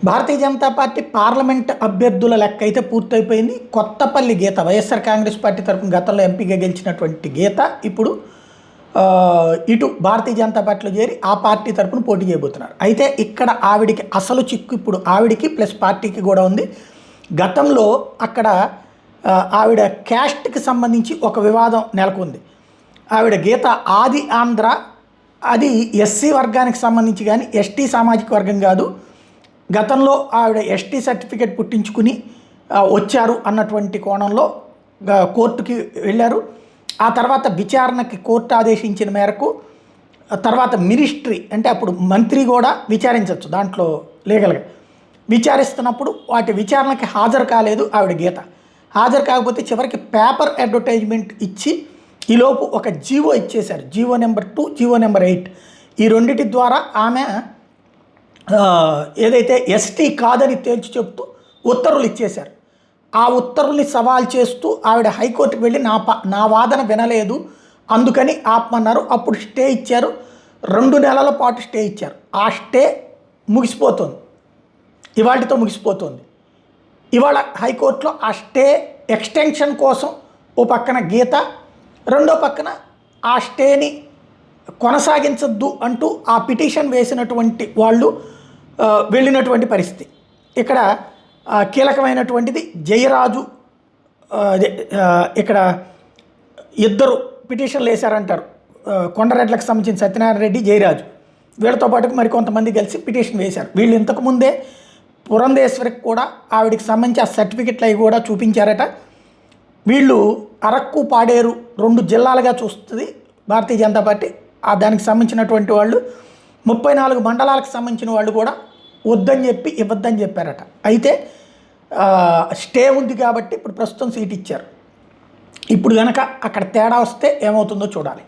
Bharatiya Janata party parliament అభ్యర్థుల లెక్క అయితే పూర్తయిపోయింది. కొత్తపల్లి గీత వైఎస్ఆర్ కాంగ్రెస్ పార్టీ తరఫున గతంలో ఎంపీగా గెలిచినటువంటి గీత ఇప్పుడు ఇటు భారతీయ జనతా పార్టీలో చేరి ఆ పార్టీ తరఫున పోటీ చేయబోతున్నారు. అయితే ఇక్కడ ఆవిడికి అసలు చిక్కు ఇప్పుడు ఆవిడికి ప్లస్ పార్టీకి కూడా ఉంది. గతంలో అక్కడ ఆవిడ క్యాస్ట్కి సంబంధించి ఒక వివాదం నెలకొంది. ఆవిడ గీత ఆది ఆంధ్ర, అది ఎస్సీ వర్గానికి సంబంధించి కానీ ఎస్టీ సామాజిక వర్గం కాదు. గతంలో ఆవిడ ఎస్టీ సర్టిఫికేట్ పుట్టించుకుని వచ్చారు అన్నటువంటి కోణంలో కోర్టుకి వెళ్ళారు. ఆ తర్వాత విచారణకి కోర్టు ఆదేశించిన మేరకు తర్వాత మినిస్ట్రీ అంటే అప్పుడు మంత్రి కూడా విచారించవచ్చు దాంట్లో లీగల్గా. విచారిస్తున్నప్పుడు వాటి విచారణకి హాజరు కాలేదు ఆవిడ గీత. హాజరు కాకపోతే చివరికి పేపర్ అడ్వర్టైజ్మెంట్ ఇచ్చి ఈలోపు ఒక జీవో ఇచ్చేశారు. GO number 2, GO number 8. ఈ రెండింటి ద్వారా ఆమె ఏదైతే ఎస్టీ కాదని తేల్చి చెప్తూ ఉత్తర్వులు ఇచ్చేశారు. ఆ ఉత్తర్వుల్ని సవాల్ చేస్తూ ఆవిడ హైకోర్టుకు వెళ్ళి నా వాదన వినలేదు, అందుకని ఆపమన్నారు. అప్పుడు స్టే ఇచ్చారు. 2 నెలల పాటు స్టే ఇచ్చారు. ఆ స్టే ముగిసిపోతుంది, ఇవాళతో ముగిసిపోతుంది. ఇవాళ హైకోర్టులో ఆ స్టే ఎక్స్టెన్షన్ కోసం ఓ పక్కన గీత, రెండో పక్కన ఆ స్టేని కొనసాగించద్దు అంటూ ఆ పిటిషన్ వేసినటువంటి వాళ్ళు వెళ్ళినటువంటి పరిస్థితి. ఇక్కడ కీలకమైనటువంటిది జయరాజు, ఇక్కడ ఇద్దరు పిటిషన్లు వేశారంటారు. కొండరెడ్లకు సంబంధించిన సత్యనారాయణ రెడ్డి, జయరాజు, వీళ్ళతో పాటుకు మరికొంతమంది కలిసి పిటిషన్ వేశారు. వీళ్ళు ఇంతకుముందే పురంధేశ్వరికి కూడా ఆవిడికి సంబంధించి ఆ సర్టిఫికెట్లు అవి కూడా చూపించారట. వీళ్ళు అరకు, పాడేరు 2 జిల్లాలుగా చూస్తుంది భారతీయ జనతా పార్టీ. దానికి సంబంధించినటువంటి వాళ్ళు 34 మండలాలకు సంబంధించిన వాళ్ళు కూడా వద్దని చెప్పి ఇవ్వద్దని చెప్పారట. అయితే స్టే ఉంది కాబట్టి ఇప్పుడు ప్రస్తుతం సీట్ ఇచ్చారు. ఇప్పుడు కనుక అక్కడ తేడా వస్తే ఏమవుతుందో చూడాలి.